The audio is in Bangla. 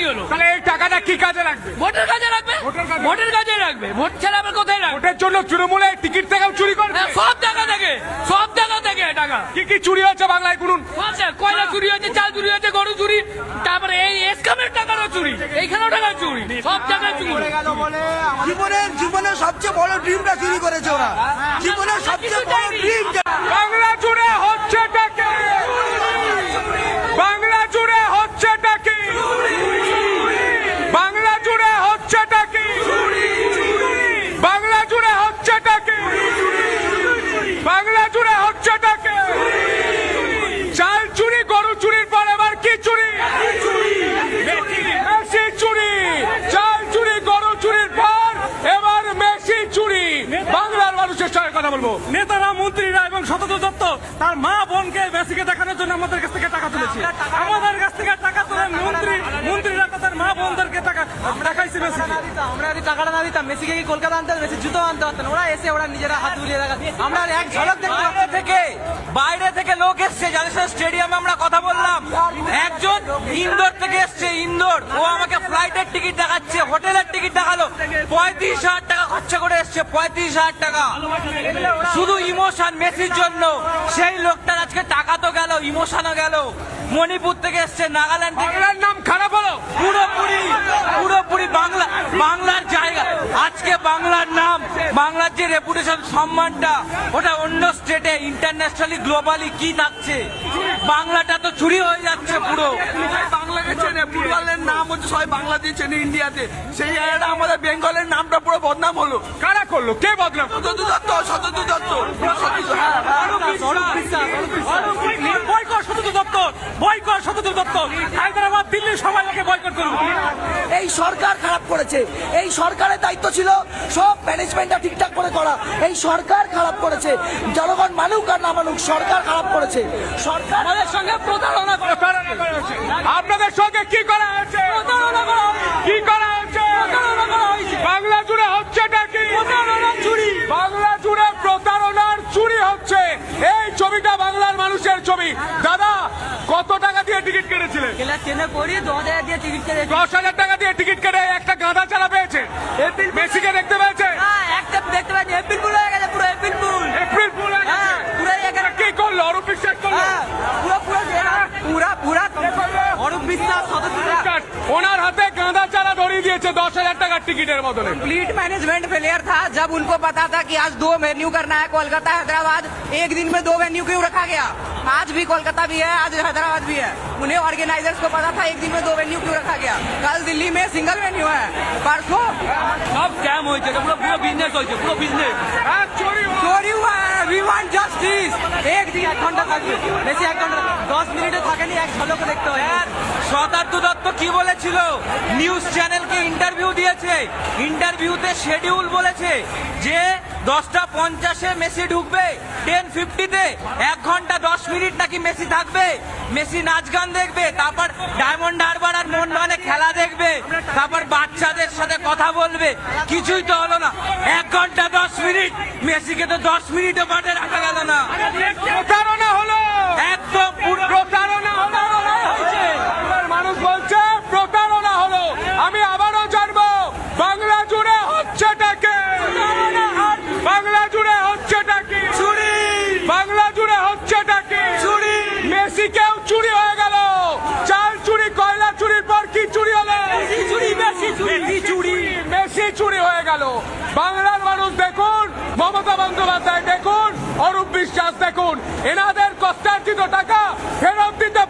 হয়রানি হলো। তাহলে এই টাকাটা কি কাজে লাগবে? ভোটের কাজে রাখবে, ভোটের কাজে রাখবে। ভোট ছাড়া আবার কোথায় রাখবে? ভোটের জন্য তৃণমূলের টিকিট থেকেও চুরি করবে। সব জায়গা থেকে, সব জায়গা থেকে টাকা। কি কি চুরি হচ্ছে বাংলায় গুনুন? কয়লা চুরি হয়েছে, চাল চুরি হয়েছে, গরু চুরি, তারপরে এই এসকামের টাকারও চুরি, এইখানেও টাকা চুরি, সব জায়গায় চুরি। জীবনের সবচেয়ে বড় ড্রিমটা চুরি করেছে ওরা। জীবনের সবচেয়ে বড় ড্রিম। বাংলা জুড়ে হচ্ছেটা কি? বাংলা জুড়ে হচ্ছেটা কি? বাংলা জুড়ে হচ্ছেটা কি? বাংলা জুড়ে হচ্ছেটা কি? বাংলা জুড়ে হচ্ছেটা কি? চাল চুরি, গরু চুরির পর এবার কি চুরি? মেশি চুরি। চাল চুরি, গরু চুরির পর এবার মেশি চুরি। বাংলার মানুষের সঙ্গে কথা বলবো। নেতারা, মন্ত্রীরা এবং শতত দত্ত তার মা বোনকে মেসিকে দেখানোর জন্য আমাদের কাছ থেকে টাকা তুলেছে। আমাদের কাছ থেকে টাকা তুলে মন্ত্রীরা তাদের মা বোনদেরকে টাকা দেখাইছে মেসিকে। আমরা যদি টাকাটা না দিতাম মেসিকে কি কলকাতা আনতে, মেসি জুতো আনতে পারতেন। ওরা এসে ওরা নিজেরা হাত বুলিয়ে দেখা। আমরা এক ঝলক বাইরে থেকে লোক এসছে, যাদের সাথে স্টেডিয়ামে আমরা কথা বললাম। একজন ইন্দোর থেকে এসছে, ইন্দোর। ও আমাকে ফ্লাইটের টিকিট দেখাচ্ছে, হোটেলের টিকিট দেখালো। 35,000 টাকা খরচা করে এসছে, 35,000 টাকা শুধু ইমোশন মেসির জন্য। সেই লোকটার আজকে টাকা তো গেল, ইমোশনও গেল। মণিপুর থেকে এসছে, নাগাল্যান্ড থেকে। বাংলার নাম খারাপ হলো পুরোপুরি বাংলার জায়গা। আজকে বাংলার নাম, বাংলার যে রেপুটেশন, সম্মানটা, ওটা অন্য স্টেটে ইন্টারন্যাশনালি গ্লোবালি কি থাকছে? বাংলাটা তো চুরি হয়ে যাচ্ছে পুরো। বাংলাকে চেনে, ফুটবলের নাম হচ্ছে সবাই বাংলাদেশ চেনে ইন্ডিয়াতে। সেই জায়গাটা আমাদের বেঙ্গলের নামটা পুরো বদনাম হলো। কারা করলো? কে বদনাম? শতত দত্ত। বয়কট শতত দত্ত, বয়কট শতত দত্ত। হায়দ্রাবাদ, দিল্লি সবাই ওকে বয়কট করুন। এই সরকার খারাপ করেছে। এই সরকারের দায়িত্ব ছিল সব ম্যানেজমেন্টটা ঠিকঠাক করে করা। এই সরকার খারাপ করেছে। জনগণ মানুক আর না মানুক, সরকার খারাপ করেছে। সরকার আমাদের সঙ্গে প্রতারণা করে। আপনাদের সঙ্গে কি করা হয়েছে? কি করা হয়েছে? বাংলা জুড়ে হচ্ছেটা কি? চুরি। বাংলা জুড়ে প্রতারণার চুরি হচ্ছে। এই ছবিটা বাংলার মানুষের ছবি। দাদা, কত টাকা দিয়ে টিকিট কেটেছিলেন? ট্রেনে করি 10,000 দিয়ে টিকিট কেটে 10,000 টাকা দিয়ে টিকিট কেটে একটা গাঁদা চালা পেয়েছে। মেসিকে দেখতে পেয়েছে? একটা দেখতে পাচ্ছি এপ্রিল ফুল হয়ে গেছে, পুরো এপ্রিল ফুল। এপ্রিল ফুল হয়ে গেছে। পুরো কি করলো? অরূপ বিশ্বাস করলো? অরূপ বিশ্বাস ওনার হাতে গাঁদা চালা ধরিয়ে দিয়েছে 10,000 টাকার টিকিটের বদলে। कंप्लीट मैनेजमेंट फेलियर था। जब उनको पता था कि आज 2 वेन्यू करना है, कोलकाता हैदराबाद, एक दिन में 2 वेन्यू क्यों रखा गया? आज भी कोलकाता भी है, आज हैदराबाद भी है। उन्हें ऑर्गेनाइजर्स को पता था एक दिन में 2 वेन्यू क्यों रखा गया? कल दिल्ली में सिंगल वेन्यू है, परसों সব স্ক্যাম হয়েছে, পুরো বিজনেস হয়েছে, পুরো বিজনেস। चोरी हुआ है। We want justice. एक दिन 1 घंटा থাকবে, বেশি 1 ঘন্টা 10 মিনিটে থাকেনি, এক ঝলকে দেখতে হয়। শতাব্দী দত্ত কি বলেছিল? নিউজ চ্যানেলকে ইন্টারভিউ দিয়েছে। ইন্টারভিউতে শেডিউল বলেছে যে 10:50 মেসি ঢুকবে, 10:50 1 ঘন্টা 10 মিনিট নাকি মেসি থাকবে। মেসি নাচ গান দেখবে, তারপর ডায়মন্ড হারবার আর মোহনবাগানে খেলা দেখবে, তারপর বাচ্চাদের সাথে কথা বলবে। কিছুই তো হলো না। 1 ঘন্টা 10 মিনিট, মেসিকে তো 10 মিনিটও মাঠে রাখা গেল না। প্রতারণা হলো, একদম পুরো প্রতারণা হলো। মানুষ বলছে প্রতারণা হলো। আমি আবারও জানবো বাংলা জুড়ে হচ্ছেটা কি? বাংলা জুড়ে হচ্ছেটা কি? চুরি। বাংলা জুড়ে হচ্ছেটা কি? চুরি। মেসিকেও চুরি হয়ে গেল। চাল চুরি, কয়লা চুরির পর কি চুরি হলো? মেসি চুরি হয়ে গেল। বাংলার মানুষ দেখুন, মমতা বন্দ্যোপাধ্যায় দেখুন, অরূপ বিশ্বাস দেখুন, এনাদের কষ্টার্জিত টাকা ফেরত দিতে